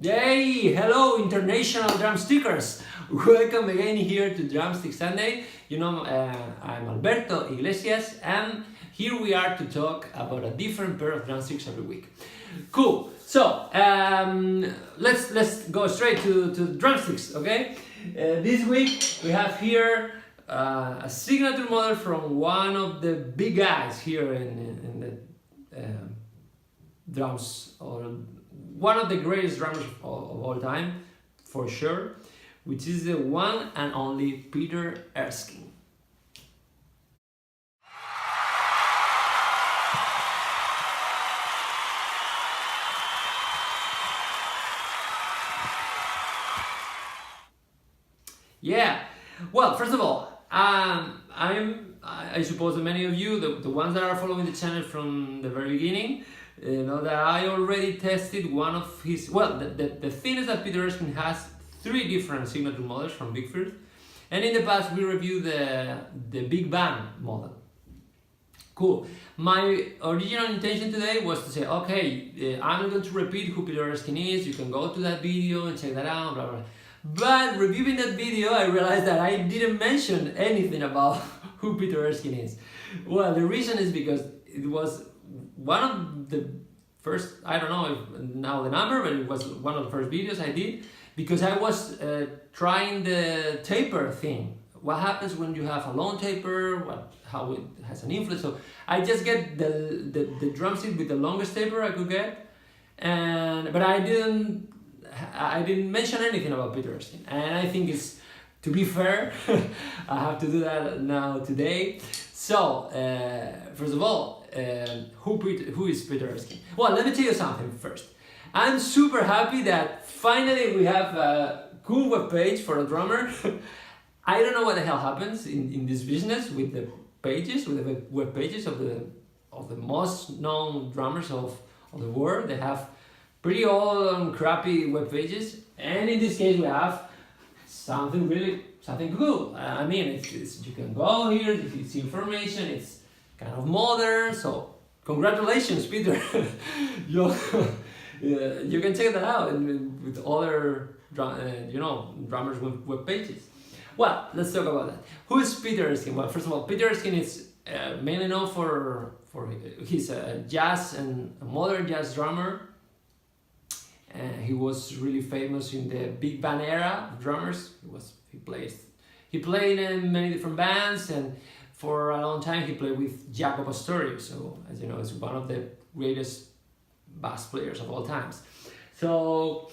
Yay! Hello, international drumstickers! Welcome again here to Drumsticks Sunday. You know, I'm Alberto Iglesias, and here we are to talk about a different pair of drumsticks every week. Cool. So let's go straight to drumsticks. Okay. This week we have here a signature model from one of the big guys here in the drums, or one of the greatest drummers of all time, for sure, which is the one and only Peter Erskine. Yeah, well, first of all, I suppose that many of you, the ones that are following the channel from the very beginning, know that I already tested one of his, well, the thing is that Peter Erskine has 3 different signature models from Vic Firth, and in the past we reviewed the Big Bang model. Cool. My original intention today was to say, okay, I'm not going to repeat who Peter Erskine is, you can go to that video and check that out, blah, blah, blah. But reviewing that video, I realized that I didn't mention anything about who Peter Erskine is. Well, the reason is because it was one of the first, I don't know if now the number, but it was one of the first videos I did, because I was trying the taper thing. What happens when you have a long taper, how it has an influence. So I just get the drumstick with the longest taper I could get, but I didn't mention anything about Peter Erskine, and I think it's, to be fair, I have to do that now today. So, first of all, who is Peter Erskine? Well, let me tell you something first. I'm super happy that finally we have a cool webpage for a drummer. I don't know what the hell happens in this business with the pages, with the web pages of the most known drummers of the world. They have pretty old and crappy web pages, and in this case we have something cool. I mean, it's you can go here, it's information, it's kind of modern, so congratulations, Peter. You can check that out with other drummers with web pages. Well, let's talk about that. Who is Peter Erskine? Well, first of all, Peter Erskine is mainly known for he's a jazz and a modern jazz drummer. He was really famous in the big band era of drummers. He played in many different bands, and for a long time he played with Jaco Pastorius. So, as you know, he's one of the greatest bass players of all times. So,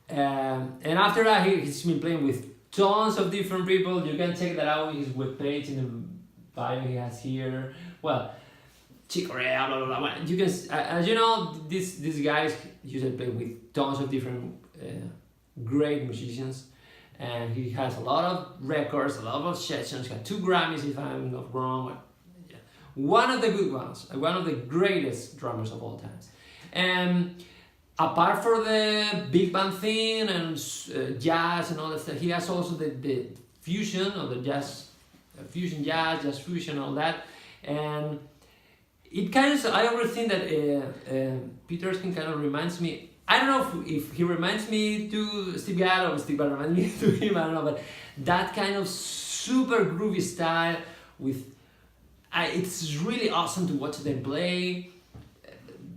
and after that he's been playing with tons of different people. You can check that out on his webpage in the bio he has here. Well, Chicorea, blah, blah, blah. You can, as you know, these guys usually play with tons of different great musicians, and he has a lot of records, a lot of sessions. He got 2 Grammys, if I'm not wrong. Yeah. One of the good ones, one of the greatest drummers of all times. And apart from the big band thing and jazz and all that stuff, he has also the fusion, or the jazz, fusion jazz, jazz-fussion, all that. And it kind of, I always think that Peter Erskine kind of reminds me, I don't know if he reminds me to Steve Gadd or Steve Gadd reminds me to him, I don't know, but that kind of super groovy style with, it's really awesome to watch them play.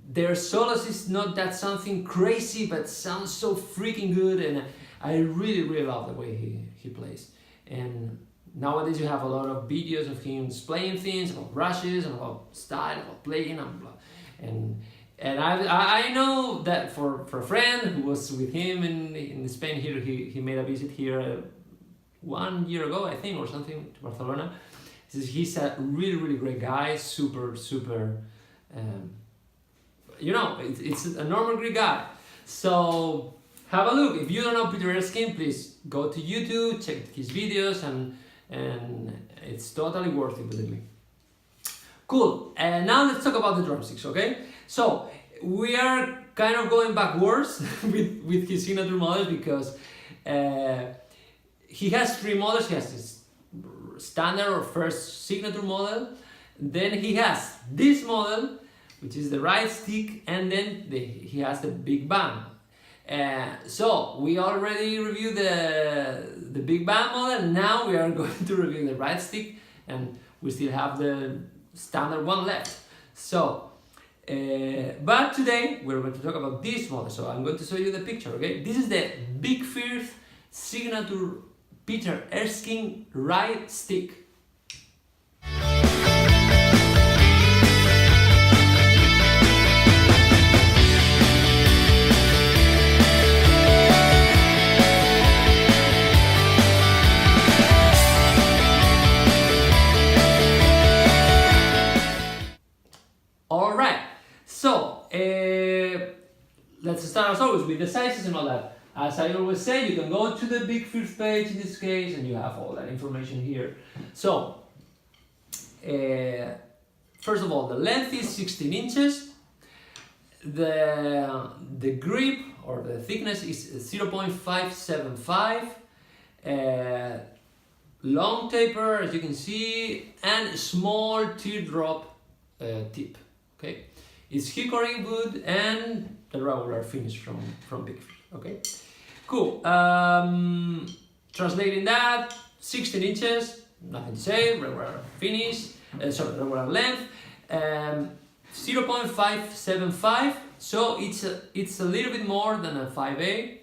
Their solos is not that something crazy, but sounds so freaking good, and I really love the way he plays. And nowadays you have a lot of videos of him playing things, about brushes, and about style, about playing, and blah. And I know that for a friend who was with him in Spain here, he made a visit here 1 year ago, I think, or something, to Barcelona. He's a really great guy, super, it's a normal Greek guy. So have a look. If you don't know Peter Erskine, please go to YouTube, check his videos, and it's totally worth it, believe me. Cool. And now let's talk about the drumsticks, okay? So we are kind of going backwards with his signature models, because he has 3 models. He has his standard or first signature model, then he has this model, which is the right stick, and then he has the Big Bang. So we already reviewed the big band model. Now we are going to review the right stick, and we still have the standard one left. So, but today we're going to talk about this model. So I'm going to show you the picture. Okay, this is the Vic Firth signature Peter Erskine right stick. Alright, so let's start as always with the sizes and all that. As I always say, you can go to the VicFirth page in this case and you have all that information here. So, first of all, the length is 16 inches. The grip or the thickness is 0.575. Long taper, as you can see, and small teardrop tip. Okay, it's hickory wood and the regular finish from VicFirth. Okay, cool. Translating that, 16 inches, nothing to say, regular finish, regular length, 0.575. So it's a little bit more than a 5A.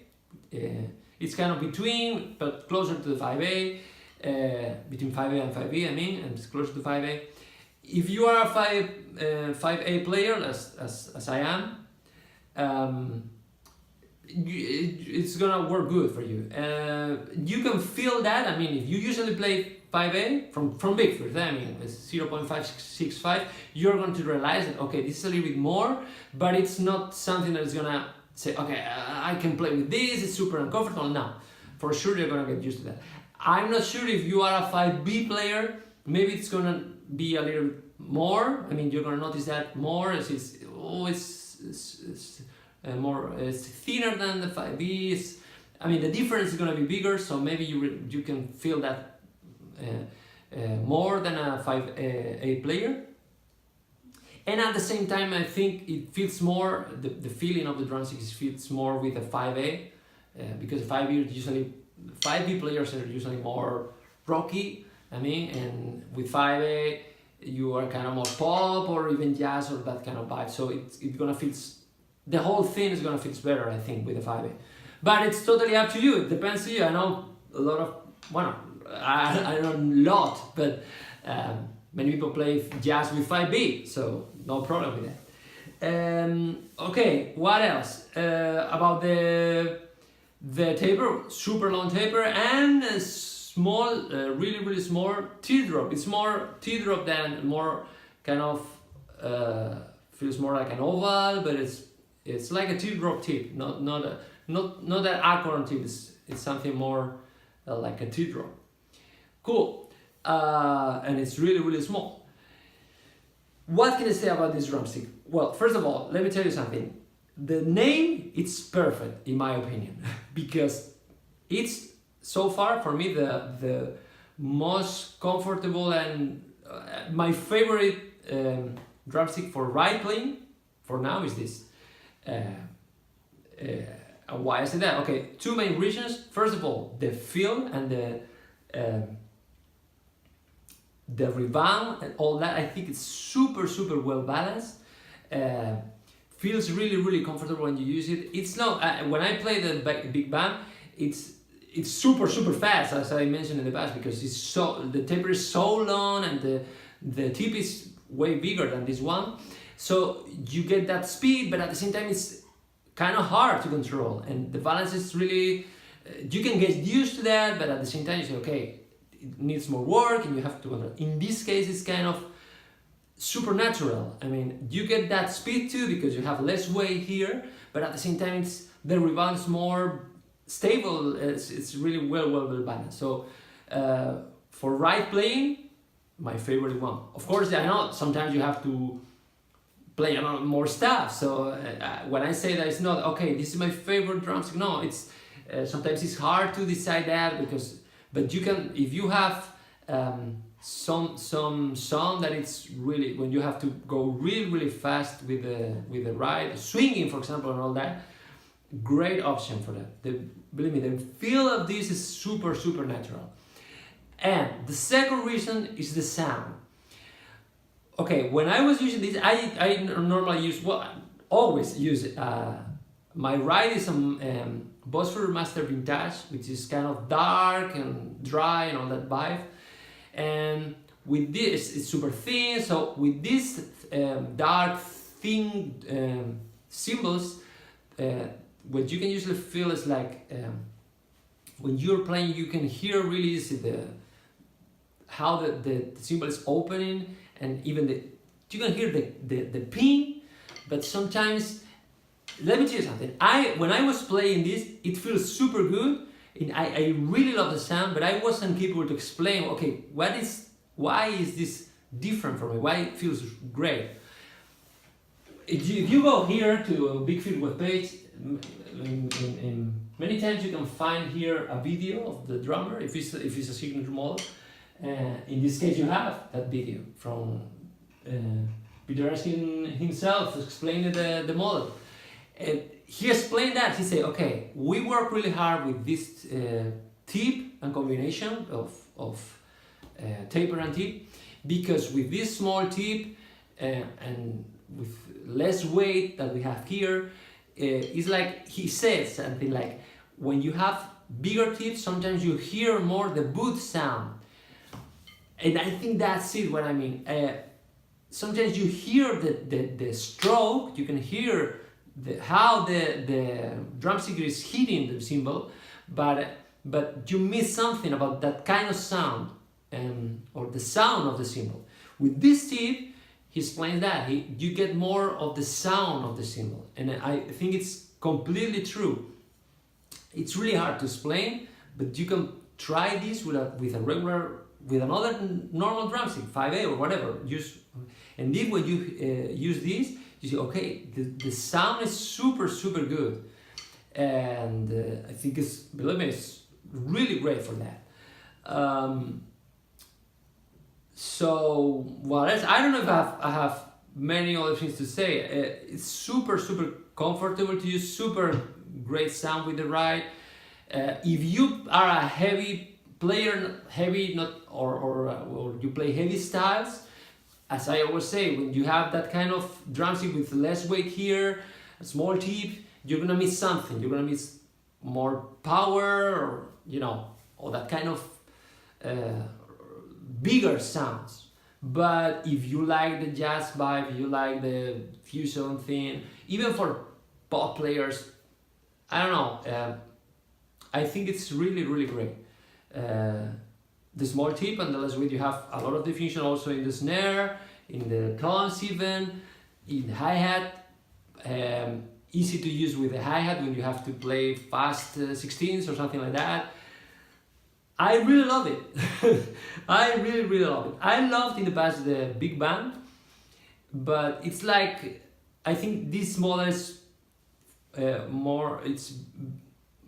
It's kind of between, but closer to the 5A. Between 5A and 5B, I mean, and it's closer to 5A. If you are a 5A player, as I am, it's gonna work good for you. You can feel that. I mean, if you usually play 5A from VicFirth, I mean, it's 0.565, you're going to realize that, okay, this is a little bit more, but it's not something that is gonna say, okay, I can play with this, it's super uncomfortable. No, for sure you're gonna get used to that. I'm not sure if you are a 5B player, maybe it's gonna be a little more. I mean, you're gonna notice that more. It's thinner than the 5B. I mean, the difference is gonna be bigger, so maybe you can feel that more than a 5A player. And at the same time, I think it feels more, the feeling of the drumsticks feels more with a 5A, because 5B players are usually more rocky, I mean, and with 5A, you are kind of more pop or even jazz or that kind of vibe. So it's gonna feel, the whole thing is gonna feel better, I think, with the 5A. But it's totally up to you. It depends on you. I know a lot of, well, I know a lot, but many people play jazz with 5B, so no problem with that. Okay, what else? About the taper, super long taper, and a small, really small teardrop. It's more teardrop than more kind of feels more like an oval, but it's like a teardrop tip, not an acorn tip. It's something more like a teardrop. Cool, and it's really small. What can I say about this drumstick? Well, first of all, let me tell you something. The name, it's perfect in my opinion, because it's so far for me the most comfortable and my favorite drumstick for ride playing for now is this. Why I say that? Okay, two main reasons. First of all, the feel and the rebound and all that. I think it's super well balanced. Feels really comfortable when you use it. It's not when I play the big band, it's super fast, as I mentioned in the past, because the taper is so long and the tip is way bigger than this one. So you get that speed, but at the same time it's kind of hard to control, and the balance is really, you can get used to that, but at the same time you say, okay, it needs more work and you have to control. In this case, it's kind of supernatural. I mean, you get that speed too because you have less weight here, but at the same time the rebound is more stable. It's really well balanced. So for ride playing, my favorite one. Of course, I know sometimes you have to play a lot more stuff. So when I say that, it's not okay, this is my favorite drumstick. No, it's sometimes it's hard to decide that, but you can, if you have some song that it's really, when you have to go really fast with the ride, swinging for example, and all that, great option for that. Believe me, the feel of this is super, super natural. And the second reason is the sound. Okay, when I was using this, I normally use, well, always use it. My ride is a Bosphor Master Vintage, which is kind of dark and dry and all that vibe. And with this, it's super thin. So with this dark, thin cymbals, what you can usually feel is like when you're playing, you can hear really easy how the cymbal is opening, and even you can hear the ping. But sometimes, let me tell you something. When I was playing this, it feels super good, and I really love the sound. But I wasn't capable to explain. Okay, why is this different for me? Why it feels great? If you go here to VicFirth webpage, many times you can find here a video of the drummer if it's a signature model. In this case, you have that video from Peter Erskine himself explaining the model. He explained that. He said, okay, we work really hard with this tip and combination of taper and tip, because with this small tip and with less weight that we have here, it's like he says something like, when you have bigger tips, sometimes you hear more the boot sound. And I think that's it, what I mean. Sometimes you hear the stroke, you can hear how the drumstick is hitting the cymbal, but you miss something about that kind of sound, or the sound of the cymbal. With this tip, he explains that you get more of the sound of the cymbal, and I think it's completely true. It's really hard to explain, but you can try this with another normal drumstick, 5A or whatever. And then when you use this, you see, okay, the sound is super, super good, and I think believe me, it's really great for that. So what else? I don't know if I have many other things to say. It's super, super comfortable to use, super great sound with the ride. If you are a heavy player, or you play heavy styles, as I always say, when you have that kind of drumstick with less weight here, a small tip, you're gonna miss something. You're gonna miss more power, or that kind of bigger sounds. But if you like the jazz vibe, if you like the fusion thing, even for pop players, I don't know, I think it's really, really great. The small tip and the less weight, you have a lot of definition also in the snare, in the tones even, in the hi-hat. Easy to use with the hi-hat when you have to play fast 16s or something like that. I really love it. I really, really love it. I loved in the past the big band, but it's like, I think this model is it's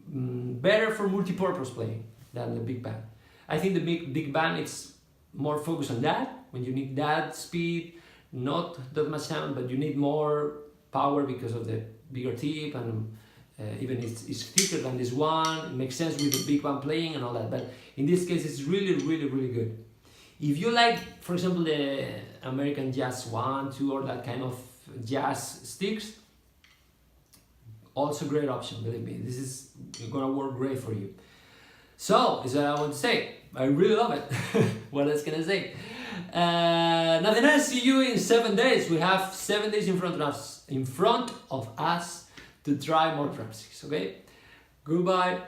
better for multi-purpose playing than the big band. I think the big band is more focused on that, when you need that speed, not that much sound, but you need more power because of the bigger tip, and even it's thicker than this one. It makes sense with the big band playing and all that, but in this case it's really, really, really good. If you like, for example, the American Jazz 1, 2, or that kind of jazz sticks, also great option, believe me. This is gonna work great for you. So, is what I want to say. I really love it. What else can I say? Nothing else. See you in 7 days. We have 7 days in front of us to try more drumsticks. Okay? Goodbye.